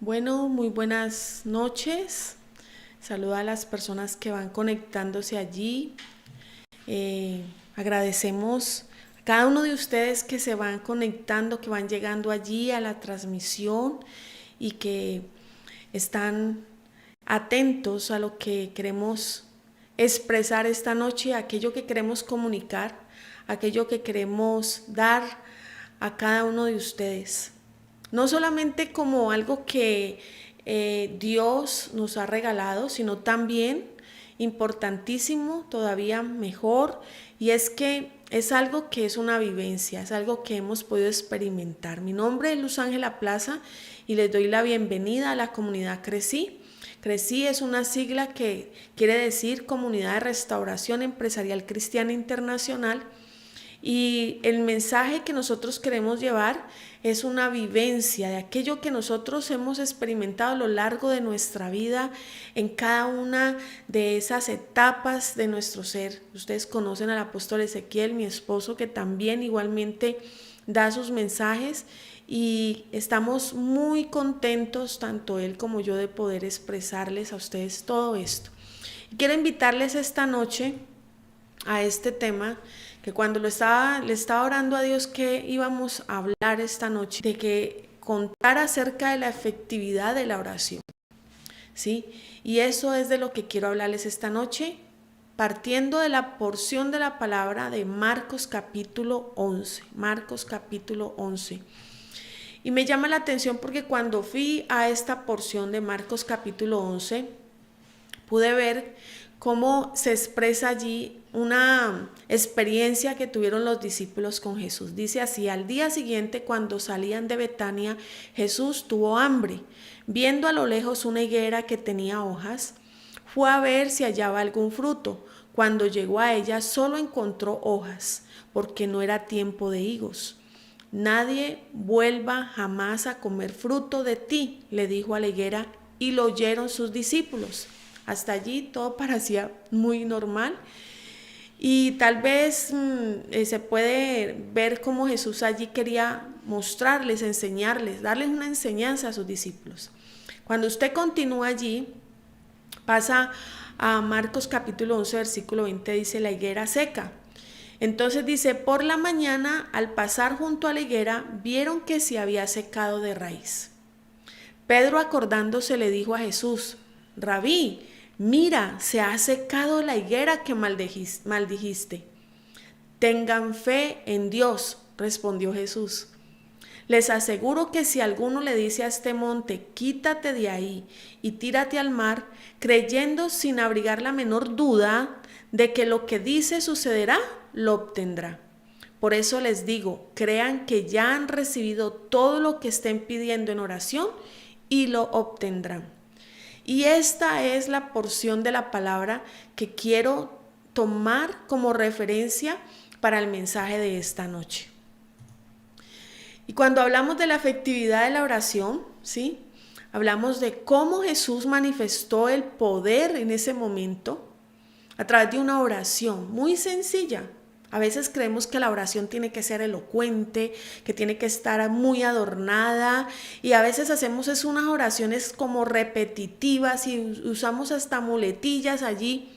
Bueno, muy buenas noches. Saluda a las personas que van conectándose allí. Agradecemos a cada uno de ustedes que se van conectando, que van llegando allí a la transmisión y que están atentos a lo que queremos expresar esta noche, aquello que queremos comunicar, aquello que queremos dar a cada uno de ustedes. No solamente como algo que Dios nos ha regalado, sino también importantísimo, todavía mejor, y es que es algo que es una vivencia, es algo que hemos podido experimentar. Mi nombre es Luz Ángela Plaza y les doy la bienvenida a la comunidad Crecí. Crecí es una sigla que quiere decir Comunidad de Restauración Empresarial Cristiana Internacional, y el mensaje que nosotros queremos llevar es una vivencia de aquello que nosotros hemos experimentado a lo largo de nuestra vida en cada una de esas etapas de nuestro ser. Ustedes conocen al apóstol Ezequiel, mi esposo, que también igualmente da sus mensajes, y estamos muy contentos, tanto él como yo, de poder expresarles a ustedes todo esto. Y quiero invitarles esta noche a este tema que cuando le estaba orando a Dios que íbamos a hablar esta noche, de que contara acerca de la efectividad de la oración, ¿sí? Y eso es de lo que quiero hablarles esta noche, partiendo de la porción de la palabra de Marcos capítulo 11. Marcos capítulo 11. Y me llama la atención porque cuando fui a esta porción de Marcos capítulo 11, pude ver cómo se expresa allí una experiencia que tuvieron los discípulos con Jesús. Dice así: al día siguiente, cuando salían de Betania, Jesús tuvo hambre. Viendo a lo lejos una higuera que tenía hojas, fue a ver si hallaba algún fruto. Cuando llegó a ella, solo encontró hojas, porque no era tiempo de higos. Nadie vuelva jamás a comer fruto de ti, le dijo a la higuera, y lo oyeron sus discípulos. Hasta allí todo parecía muy normal, y tal vez se puede ver cómo Jesús allí quería mostrarles, enseñarles, darles una enseñanza a sus discípulos. Cuando usted continúa allí, pasa a Marcos capítulo 11, versículo 20, dice: la higuera seca. Entonces dice: por la mañana, al pasar junto a la higuera, vieron que se había secado de raíz. Pedro, acordándose, le dijo a Jesús: Rabí, mira, se ha secado la higuera que maldijiste. Tengan fe en Dios, respondió Jesús. Les aseguro que si alguno le dice a este monte, quítate de ahí y tírate al mar, creyendo sin abrigar la menor duda de que lo que dice sucederá, lo obtendrá. Por eso les digo, crean que ya han recibido todo lo que estén pidiendo en oración y lo obtendrán. Y esta es la porción de la palabra que quiero tomar como referencia para el mensaje de esta noche. Y cuando hablamos de la efectividad de la oración, ¿sí? Hablamos de cómo Jesús manifestó el poder en ese momento a través de una oración muy sencilla. A veces creemos que la oración tiene que ser elocuente, que tiene que estar muy adornada, y a veces hacemos unas oraciones como repetitivas y usamos hasta muletillas allí.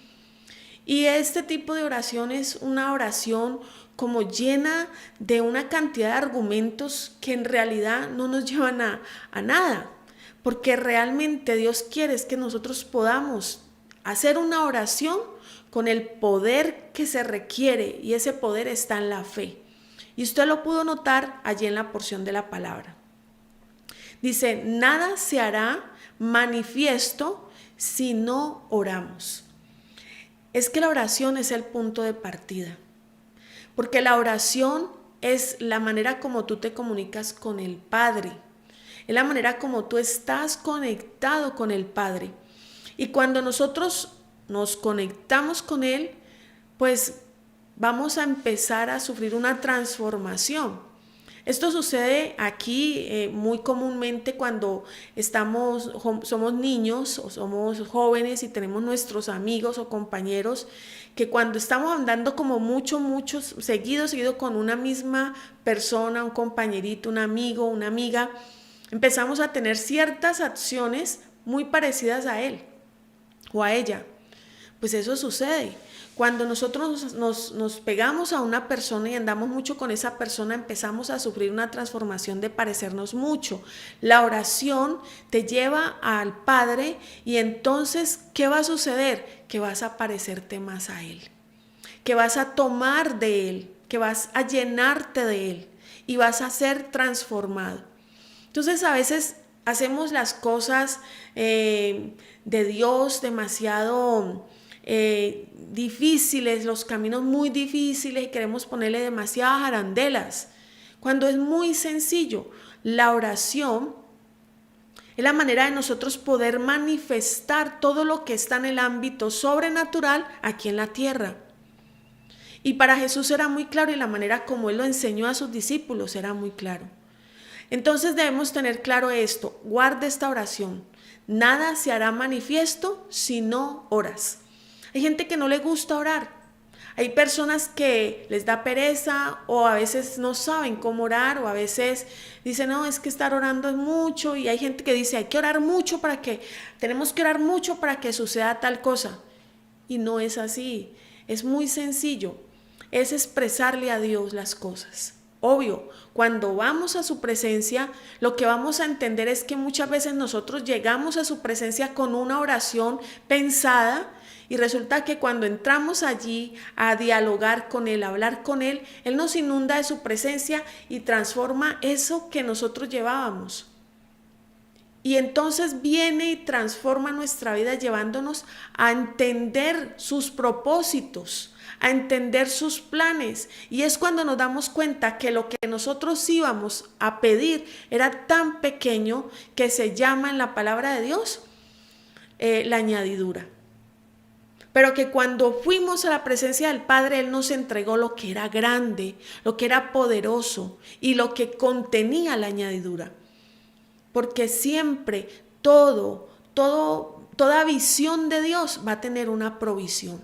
Y este tipo de oración es una oración como llena de una cantidad de argumentos que en realidad no nos llevan a nada, porque realmente Dios quiere es que nosotros podamos hacer una oración con el poder que se requiere, y ese poder está en la fe. Y usted lo pudo notar allí en la porción de la palabra. Dice: nada se hará manifiesto si no oramos. Es que la oración es el punto de partida, porque la oración es la manera como tú te comunicas con el Padre, es la manera como tú estás conectado con el Padre. Y cuando nosotros nos conectamos con Él, pues vamos a empezar a sufrir una transformación. Esto sucede aquí muy comúnmente cuando somos niños o somos jóvenes y tenemos nuestros amigos o compañeros, que cuando estamos andando como mucho seguido con una misma persona, un compañerito, un amigo, una amiga, Empezamos a tener ciertas acciones muy parecidas a él o a ella. Pues eso sucede. Cuando nosotros nos pegamos a una persona y andamos mucho con esa persona, empezamos a sufrir una transformación de parecernos mucho. La oración te lleva al Padre y entonces, ¿qué va a suceder? Que vas a parecerte más a Él, que vas a tomar de Él, que vas a llenarte de Él y vas a ser transformado. Entonces a veces hacemos las cosas de Dios demasiado difíciles, los caminos muy difíciles y queremos ponerle demasiadas arandelas, cuando es muy sencillo. La oración es la manera de nosotros poder manifestar todo lo que está en el ámbito sobrenatural aquí en la tierra. Y para Jesús era muy claro y la manera como Él lo enseñó a sus discípulos era muy claro. Entonces debemos tener claro esto, guarda esta oración. Nada se hará manifiesto si no oras. Hay gente que no le gusta orar. Hay personas que les da pereza o a veces no saben cómo orar o a veces dicen, no, es que estar orando es mucho, y hay gente que dice, hay que orar mucho tenemos que orar mucho para que suceda tal cosa. Y no es así, es muy sencillo, es expresarle a Dios las cosas. Obvio, cuando vamos a su presencia, lo que vamos a entender es que muchas veces nosotros llegamos a su presencia con una oración pensada y resulta que cuando entramos allí a dialogar con Él, a hablar con Él, Él nos inunda de su presencia y transforma eso que nosotros llevábamos. Y entonces viene y transforma nuestra vida llevándonos a entender sus propósitos, a entender sus planes. Y es cuando nos damos cuenta que lo que nosotros íbamos a pedir era tan pequeño que se llama en la palabra de Dios la añadidura. Pero que cuando fuimos a la presencia del Padre, Él nos entregó lo que era grande, lo que era poderoso y lo que contenía la añadidura. Porque siempre toda visión de Dios va a tener una provisión.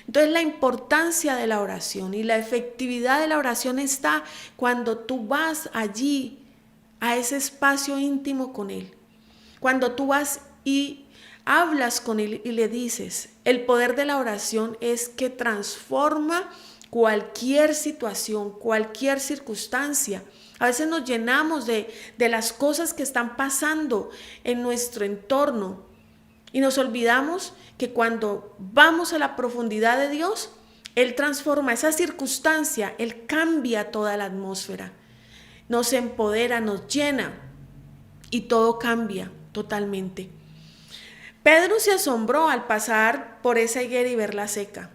Entonces la importancia de la oración y la efectividad de la oración está cuando tú vas allí a ese espacio íntimo con Él. Cuando tú vas y hablas con Él y le dices, el poder de la oración es que transforma cualquier situación, cualquier circunstancia. A veces nos llenamos de las cosas que están pasando en nuestro entorno y nos olvidamos que cuando vamos a la profundidad de Dios, Él transforma esa circunstancia, Él cambia toda la atmósfera, nos empodera, nos llena y todo cambia totalmente. Pedro se asombró al pasar por esa higuera y verla seca.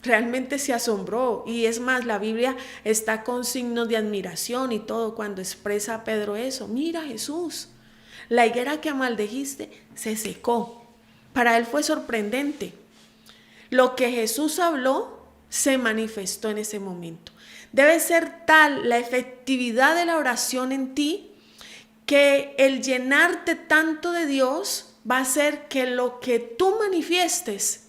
Realmente se asombró, y es más, la Biblia está con signos de admiración y todo cuando expresa a Pedro eso. Mira, Jesús, la higuera que maldijiste se secó. Para él fue sorprendente. Lo que Jesús habló se manifestó en ese momento. Debe ser tal la efectividad de la oración en ti que el llenarte tanto de Dios va a hacer que lo que tú manifiestes,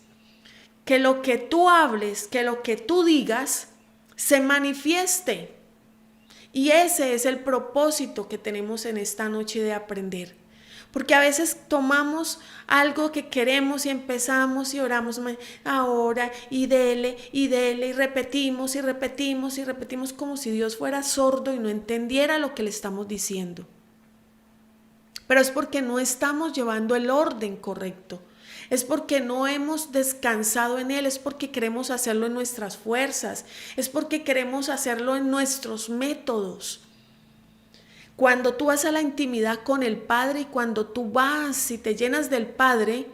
que lo que tú hables, que lo que tú digas, se manifieste. Y ese es el propósito que tenemos en esta noche de aprender. Porque a veces tomamos algo que queremos y empezamos y oramos ahora y dele y repetimos y repetimos y repetimos como si Dios fuera sordo y no entendiera lo que le estamos diciendo. Pero es porque no estamos llevando el orden correcto. Es porque no hemos descansado en Él, es porque queremos hacerlo en nuestras fuerzas, es porque queremos hacerlo en nuestros métodos. Cuando tú vas a la intimidad con el Padre y cuando tú vas y te llenas del Padre,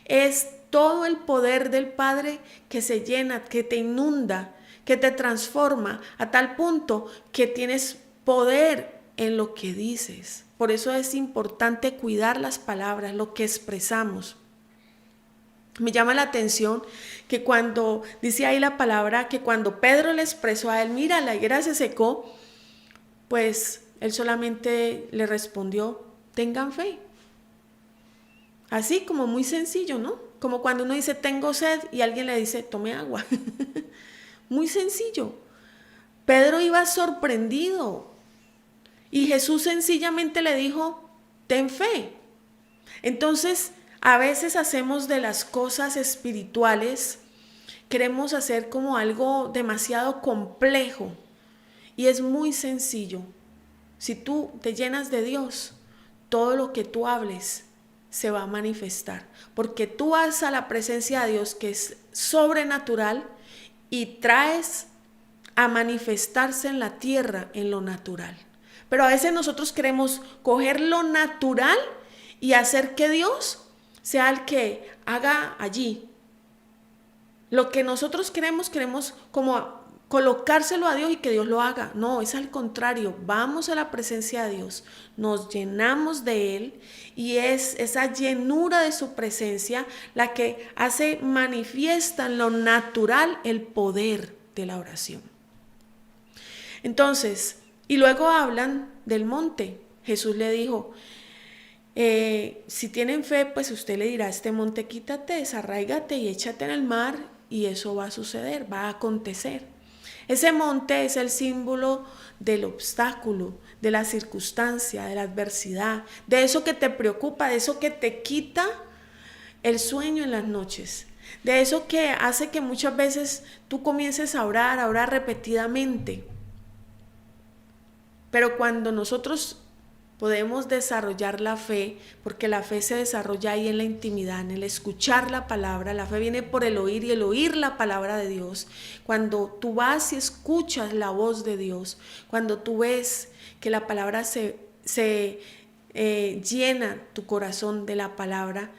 es todo el poder del Padre que se llena, que te inunda, que te transforma a tal punto que tienes poder en lo que dices. Por eso es importante cuidar las palabras, lo que expresamos. Me llama la atención que cuando dice ahí la palabra, que cuando Pedro le expresó a él, mira, la higuera se secó, pues él solamente le respondió, tengan fe. Así como muy sencillo, ¿no? Como cuando uno dice, tengo sed, y alguien le dice, tome agua. Muy sencillo. Pedro iba sorprendido. Y Jesús sencillamente le dijo, ten fe. Entonces, a veces hacemos de las cosas espirituales, queremos hacer como algo demasiado complejo y es muy sencillo. Si tú te llenas de Dios, todo lo que tú hables se va a manifestar, porque tú vas a la presencia de Dios que es sobrenatural y traes a manifestarse en la tierra en lo natural. Pero a veces nosotros queremos coger lo natural y hacer que Dios sea el que haga allí. Lo que nosotros queremos como colocárselo a Dios y que Dios lo haga. No, es al contrario. Vamos a la presencia de Dios, nos llenamos de Él y es esa llenura de su presencia la que hace manifiesta en lo natural el poder de la oración. Entonces, y luego hablan del monte. Jesús le dijo, si tienen fe, pues usted le dirá a este monte, quítate, desarráigate y échate en el mar, y eso va a suceder, va a acontecer. Ese monte es el símbolo del obstáculo, de la circunstancia, de la adversidad, de eso que te preocupa, de eso que te quita el sueño en las noches, de eso que hace que muchas veces tú comiences a orar repetidamente. Pero cuando nosotros podemos desarrollar la fe, porque la fe se desarrolla ahí en la intimidad, en el escuchar la palabra. La fe viene por el oír y el oír la palabra de Dios. Cuando tú vas y escuchas la voz de Dios, cuando tú ves que la palabra se llena tu corazón de la palabra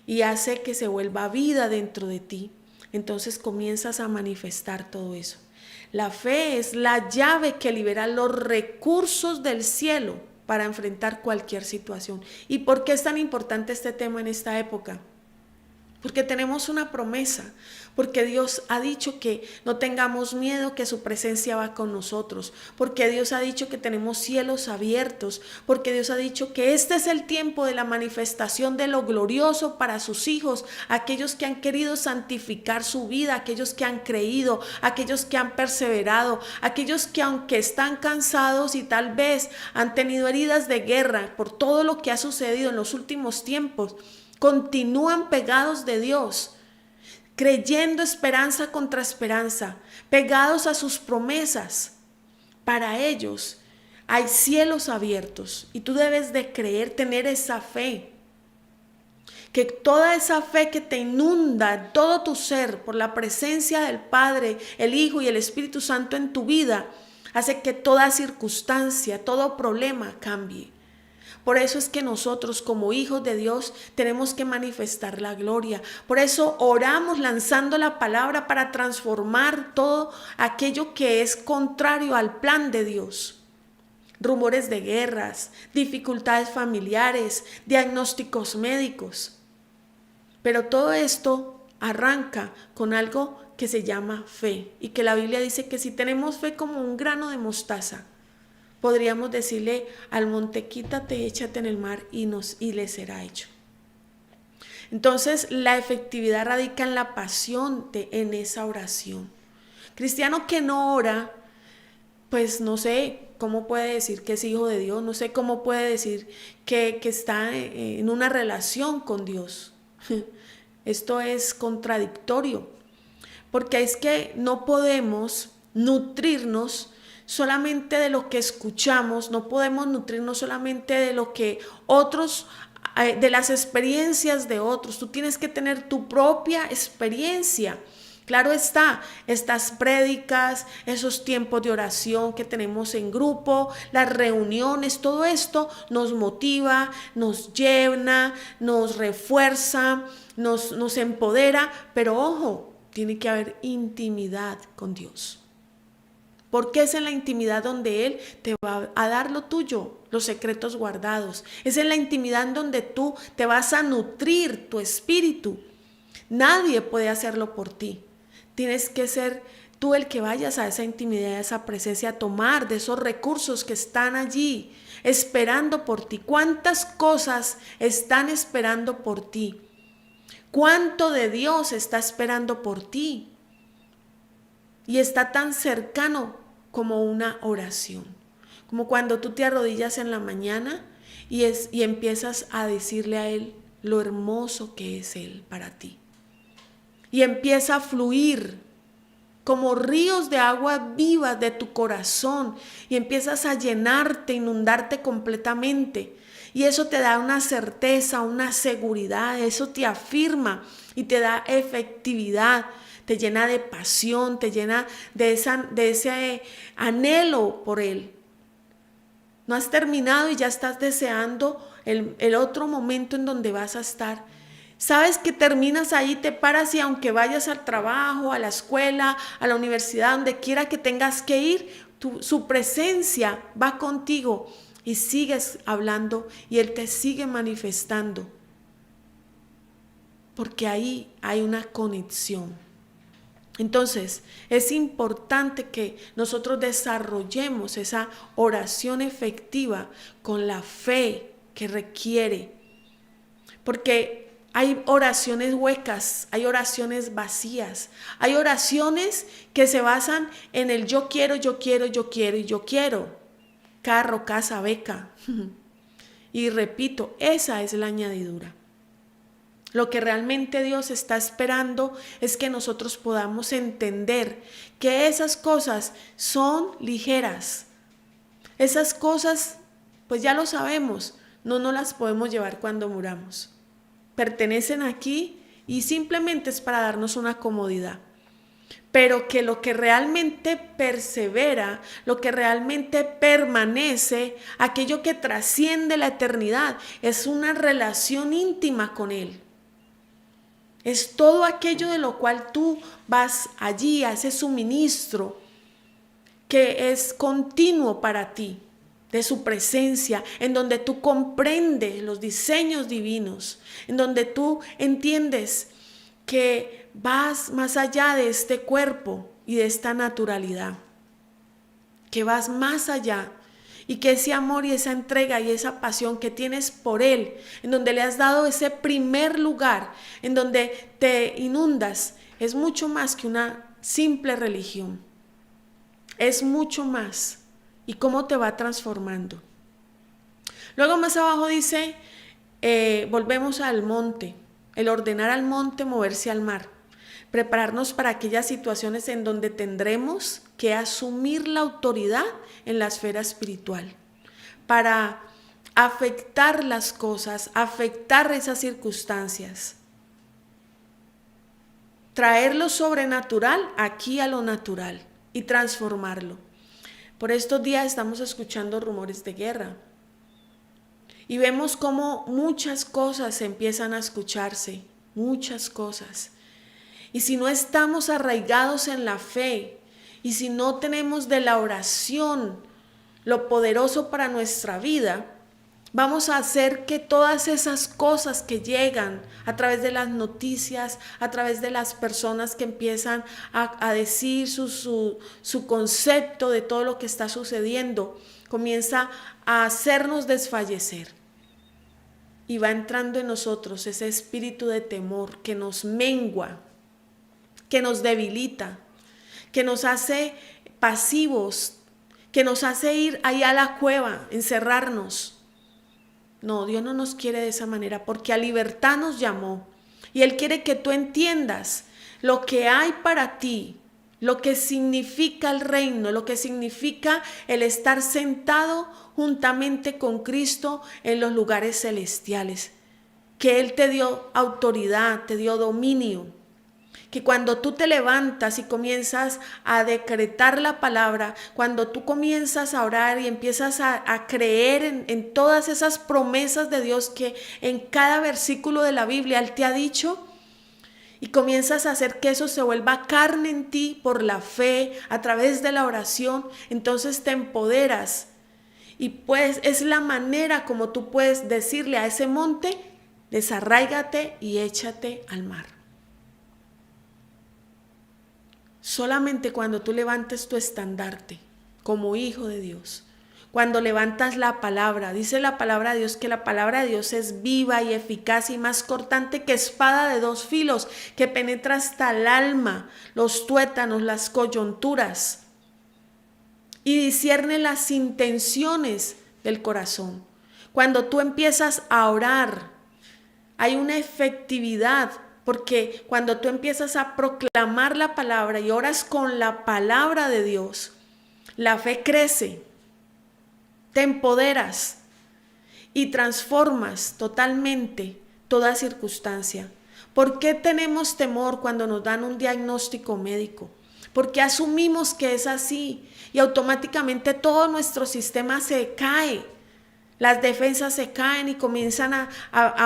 y hace que se vuelva vida dentro de ti, entonces comienzas a manifestar todo eso. La fe es la llave que libera los recursos del cielo para enfrentar cualquier situación. ¿Y por qué es tan importante este tema en esta época? Porque tenemos una promesa, porque Dios ha dicho que no tengamos miedo, que su presencia va con nosotros, porque Dios ha dicho que tenemos cielos abiertos, porque Dios ha dicho que este es el tiempo de la manifestación de lo glorioso para sus hijos, aquellos que han querido santificar su vida, aquellos que han creído, aquellos que han perseverado, aquellos que aunque están cansados y tal vez han tenido heridas de guerra por todo lo que ha sucedido en los últimos tiempos, continúan pegados de Dios, creyendo esperanza contra esperanza, pegados a sus promesas. Para ellos hay cielos abiertos y tú debes de creer, tener esa fe. Que toda esa fe que te inunda todo tu ser por la presencia del Padre, el Hijo y el Espíritu Santo en tu vida, hace que toda circunstancia, todo problema cambie. Por eso es que nosotros como hijos de Dios tenemos que manifestar la gloria. Por eso oramos lanzando la palabra para transformar todo aquello que es contrario al plan de Dios. Rumores de guerras, dificultades familiares, diagnósticos médicos. Pero todo esto arranca con algo que se llama fe y que la Biblia dice que si tenemos fe como un grano de mostaza, podríamos decirle al monte, quítate, échate en el mar y le será hecho. Entonces, la efectividad radica en la pasión en esa oración. Cristiano que no ora, pues no sé cómo puede decir que es hijo de Dios, no sé cómo puede decir que está en una relación con Dios. Esto es contradictorio, porque es que no podemos nutrirnos solamente de lo que escuchamos, no podemos nutrirnos solamente de lo que otros, de las experiencias de otros. Tú tienes que tener tu propia experiencia. Claro está, estas prédicas, esos tiempos de oración que tenemos en grupo, las reuniones, todo esto nos motiva, nos llena, nos refuerza, nos empodera, pero ojo, tiene que haber intimidad con Dios. Porque es en la intimidad donde Él te va a dar lo tuyo, los secretos guardados. Es en la intimidad donde tú te vas a nutrir tu espíritu. Nadie puede hacerlo por ti. Tienes que ser tú el que vayas a esa intimidad, a esa presencia, a tomar de esos recursos que están allí, esperando por ti. ¿Cuántas cosas están esperando por ti? ¿Cuánto de Dios está esperando por ti? Y está tan cercano como una oración. Como cuando tú te arrodillas en la mañana y empiezas a decirle a Él lo hermoso que es Él para ti. Y empieza a fluir como ríos de agua vivas de tu corazón y empiezas a llenarte, inundarte completamente. Y eso te da una certeza, una seguridad, eso te afirma y te da efectividad, te llena de pasión, te llena de ese anhelo por Él. No has terminado y ya estás deseando el otro momento en donde vas a estar. Sabes que terminas ahí, te paras y aunque vayas al trabajo, a la escuela, a la universidad, donde quiera que tengas que ir, su presencia va contigo y sigues hablando y Él te sigue manifestando. Porque ahí hay una conexión. Entonces, es importante que nosotros desarrollemos esa oración efectiva con la fe que requiere. Porque hay oraciones huecas, hay oraciones vacías, hay oraciones que se basan en el yo quiero, yo quiero, yo quiero y yo quiero. Carro, casa, beca. Y repito, esa es la añadidura. Lo que realmente Dios está esperando es que nosotros podamos entender que esas cosas son ligeras. Esas cosas, pues ya lo sabemos, no nos las podemos llevar cuando muramos. Pertenecen aquí y simplemente es para darnos una comodidad. Pero que lo que realmente persevera, lo que realmente permanece, aquello que trasciende la eternidad, es una relación íntima con Él. Es todo aquello de lo cual tú vas allí a ese suministro que es continuo para ti, de su presencia, en donde tú comprendes los diseños divinos, en donde tú entiendes que vas más allá de este cuerpo y de esta naturalidad, que vas más allá. Y que ese amor y esa entrega y esa pasión que tienes por Él, en donde le has dado ese primer lugar, en donde te inundas, es mucho más que una simple religión. Es mucho más. ¿Y cómo te va transformando? Luego más abajo dice, volvemos al monte, el ordenar al monte, moverse al mar. Prepararnos para aquellas situaciones en donde tendremos que asumir la autoridad en la esfera espiritual, para afectar las cosas, afectar esas circunstancias, traer lo sobrenatural aquí a lo natural y transformarlo. Por estos días estamos escuchando rumores de guerra y vemos cómo muchas cosas empiezan a escucharse, muchas cosas. Y si no estamos arraigados en la fe, y si no tenemos de la oración lo poderoso para nuestra vida, vamos a hacer que todas esas cosas que llegan a través de las noticias, a través de las personas que empiezan a decir su concepto de todo lo que está sucediendo, comienza a hacernos desfallecer. Y va entrando en nosotros ese espíritu de temor que nos mengua, que nos debilita, que nos hace pasivos, que nos hace ir ahí a la cueva, encerrarnos. No, Dios no nos quiere de esa manera, porque a libertad nos llamó. Y Él quiere que tú entiendas lo que hay para ti, lo que significa el reino, lo que significa el estar sentado juntamente con Cristo en los lugares celestiales. Que Él te dio autoridad, te dio dominio. Que cuando tú te levantas y comienzas a decretar la palabra, cuando tú comienzas a orar y empiezas a creer en todas esas promesas de Dios que en cada versículo de la Biblia Él te ha dicho, y comienzas a hacer que eso se vuelva carne en ti por la fe, a través de la oración, entonces te empoderas. Y pues es la manera como tú puedes decirle a ese monte, desarráigate y échate al mar. Solamente cuando tú levantes tu estandarte como hijo de Dios, cuando levantas la palabra, dice la palabra de Dios que la palabra de Dios es viva y eficaz y más cortante que espada de dos filos, que penetra hasta el alma, los tuétanos, las coyunturas. y discierne las intenciones del corazón. Cuando tú empiezas a orar, hay una efectividad, porque cuando tú empiezas a proclamar la palabra y oras con la palabra de Dios, la fe crece, te empoderas y transformas totalmente toda circunstancia. ¿Por qué tenemos temor cuando nos dan un diagnóstico médico? Porque asumimos que es así y automáticamente todo nuestro sistema se cae. Las defensas se caen y comienzan a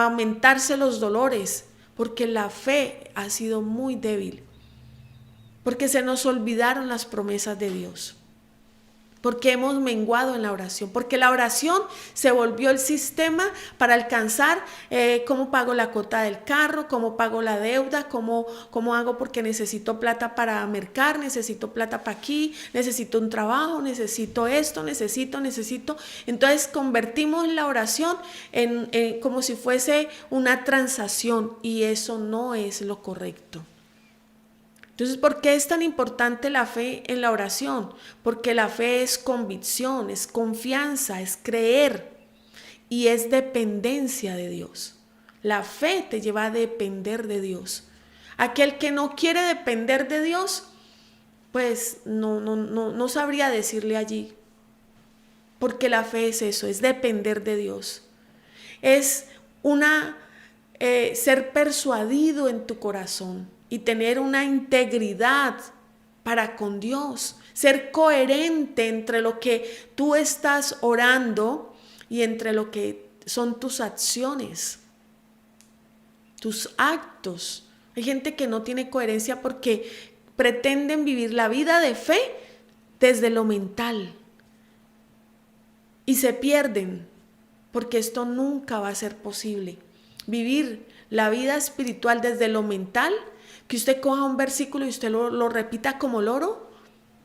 aumentarse los dolores, porque la fe ha sido muy débil, porque se nos olvidaron las promesas de Dios, porque hemos menguado en la oración, porque la oración se volvió el sistema para alcanzar cómo pago la cuota del carro, cómo pago la deuda, cómo hago porque necesito plata para mercar, necesito plata para aquí, necesito un trabajo, necesito esto, necesito. Entonces convertimos la oración en como si fuese una transacción, y eso no es lo correcto. Entonces, ¿por qué es tan importante la fe en la oración? Porque la fe es convicción, es confianza, es creer y es dependencia de Dios. La fe te lleva a depender de Dios. Aquel que no quiere depender de Dios, pues no sabría decirle allí, porque la fe es eso, es depender de Dios. Es ser persuadido en tu corazón y tener una integridad para con Dios, ser coherente entre lo que tú estás orando y entre lo que son tus acciones, tus actos. Hay gente que no tiene coherencia porque pretenden vivir la vida de fe desde lo mental y se pierden, porque esto nunca va a ser posible. Vivir la vida espiritual desde lo mental, que usted coja un versículo y usted lo repita como loro,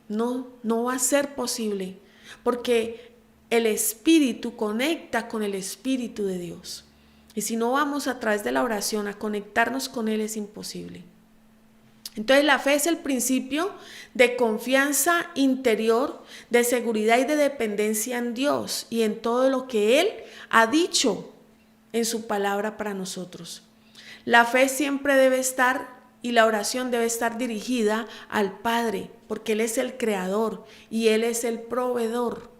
no va a ser posible, porque el Espíritu conecta con el Espíritu de Dios. Y si no vamos a través de la oración a conectarnos con Él, es imposible. Entonces la fe es el principio de confianza interior, de seguridad y de dependencia en Dios y en todo lo que Él ha dicho en su palabra para nosotros. La fe siempre debe estar y la oración debe estar dirigida al Padre, porque Él es el creador y Él es el proveedor.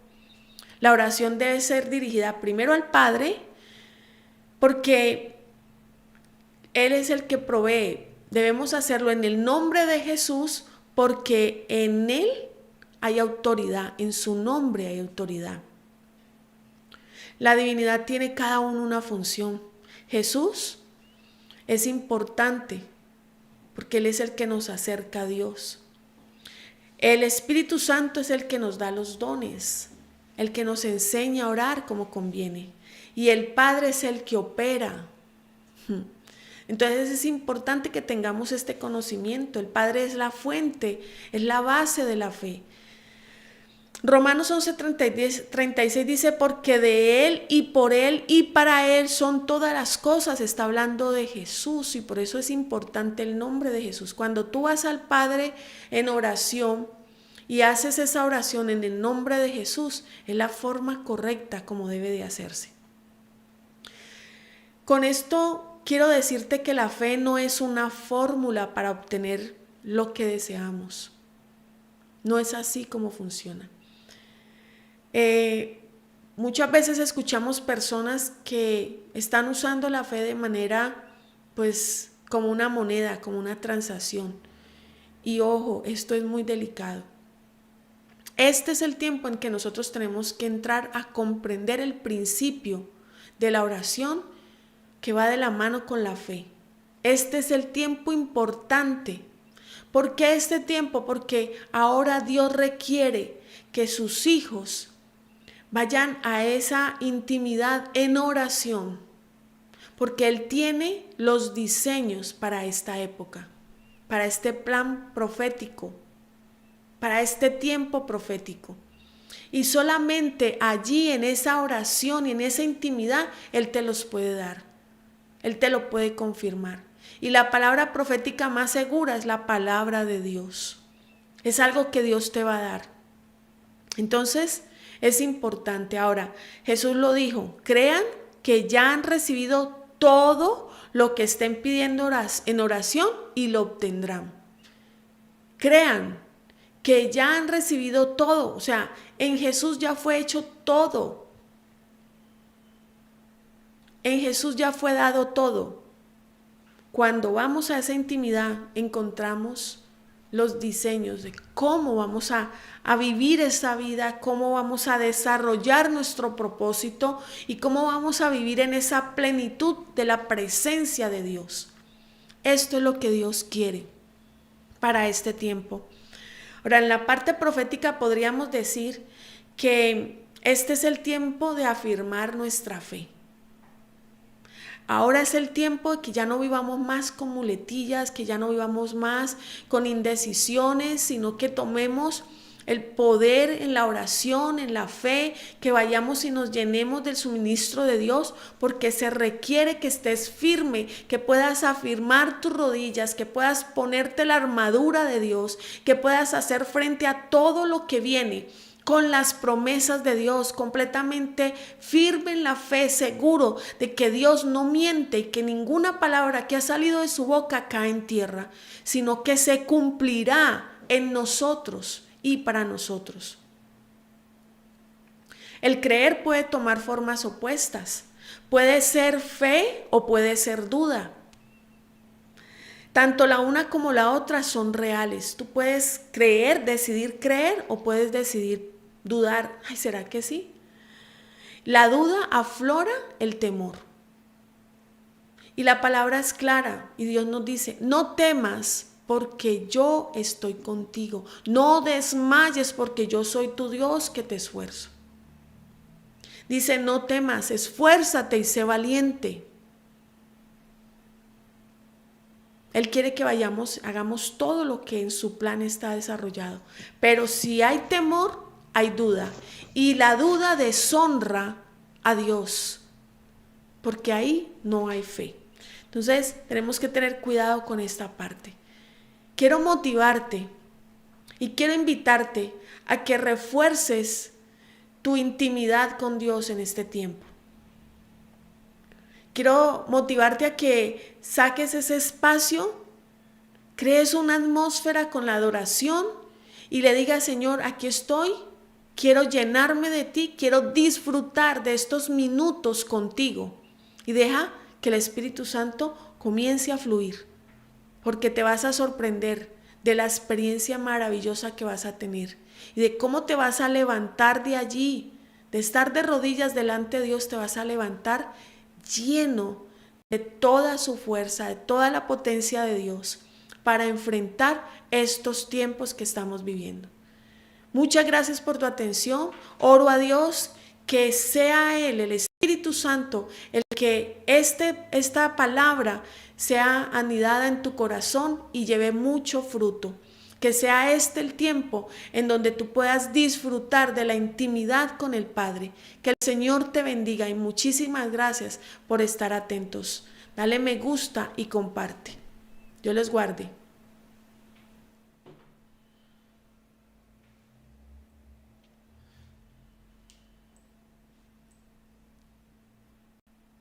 La oración debe ser dirigida primero al Padre, porque Él es el que provee. Debemos hacerlo en el nombre de Jesús, porque en Él hay autoridad, en su nombre hay autoridad. La divinidad tiene cada uno una función. Jesús es importante porque Él es el que nos acerca a Dios. El Espíritu Santo es el que nos da los dones, el que nos enseña a orar como conviene. Y el Padre es el que opera. Entonces es importante que tengamos este conocimiento. El Padre es la fuente, es la base de la fe. Romanos 11:36 dice, porque de Él y por Él y para Él son todas las cosas. Está hablando de Jesús y por eso es importante el nombre de Jesús. Cuando tú vas al Padre en oración y haces esa oración en el nombre de Jesús, es la forma correcta como debe de hacerse. Con esto quiero decirte que la fe no es una fórmula para obtener lo que deseamos. No es así como funciona. Muchas veces escuchamos personas que están usando la fe de manera, pues, como una moneda, como una transacción. Y ojo, esto es muy delicado. Este es el tiempo en que nosotros tenemos que entrar a comprender el principio de la oración que va de la mano con la fe. Este es el tiempo importante. ¿Por qué este tiempo? Porque ahora Dios requiere que sus hijos vayan a esa intimidad en oración, porque Él tiene los diseños para esta época, para este plan profético, para este tiempo profético. Y solamente allí en esa oración y en esa intimidad Él te los puede dar, Él te lo puede confirmar. Y la palabra profética más segura es la palabra de Dios. Es algo que Dios te va a dar. Entonces, es importante. Ahora, Jesús lo dijo, crean que ya han recibido todo lo que estén pidiendo en oración y lo obtendrán. Crean que ya han recibido todo, o sea, en Jesús ya fue hecho todo. En Jesús ya fue dado todo. Cuando vamos a esa intimidad, encontramos los diseños de cómo vamos a vivir esa vida, cómo vamos a desarrollar nuestro propósito y cómo vamos a vivir en esa plenitud de la presencia de Dios. Esto es lo que Dios quiere para este tiempo. Ahora, en la parte profética podríamos decir que este es el tiempo de afirmar nuestra fe. Ahora es el tiempo de que ya no vivamos más con muletillas, que ya no vivamos más con indecisiones, sino que tomemos el poder en la oración, en la fe, que vayamos y nos llenemos del suministro de Dios, porque se requiere que estés firme, que puedas afirmar tus rodillas, que puedas ponerte la armadura de Dios, que puedas hacer frente a todo lo que viene con las promesas de Dios, completamente firme en la fe, seguro de que Dios no miente y que ninguna palabra que ha salido de su boca cae en tierra, sino que se cumplirá en nosotros y para nosotros. El creer puede tomar formas opuestas. Puede ser fe o puede ser duda. Tanto la una como la otra son reales. Tú puedes creer, decidir creer o puedes decidir dudar. Ay, ¿será que sí? La duda aflora el temor. Y la palabra es clara y Dios nos dice, no temas porque yo estoy contigo. No desmayes porque yo soy tu Dios que te esfuerzo. Dice, no temas, esfuérzate y sé valiente. Él quiere que hagamos todo lo que en su plan está desarrollado. Pero si hay temor, hay duda. Y la duda deshonra a Dios, porque ahí no hay fe. Entonces, tenemos que tener cuidado con esta parte. Quiero motivarte y quiero invitarte a que refuerces tu intimidad con Dios en este tiempo. Quiero motivarte a que saques ese espacio, crees una atmósfera con la adoración y le digas, Señor, aquí estoy, quiero llenarme de ti, quiero disfrutar de estos minutos contigo. Y deja que el Espíritu Santo comience a fluir, porque te vas a sorprender de la experiencia maravillosa que vas a tener y de cómo te vas a levantar de allí, de estar de rodillas delante de Dios, te vas a levantar lleno de toda su fuerza, de toda la potencia de Dios para enfrentar estos tiempos que estamos viviendo. Muchas gracias por tu atención. Oro a Dios que sea Él, el Espíritu Santo, el que esta palabra sea anidada en tu corazón y lleve mucho fruto. Que sea este el tiempo en donde tú puedas disfrutar de la intimidad con el Padre. Que el Señor te bendiga y muchísimas gracias por estar atentos. Dale me gusta y comparte. Dios les guarde.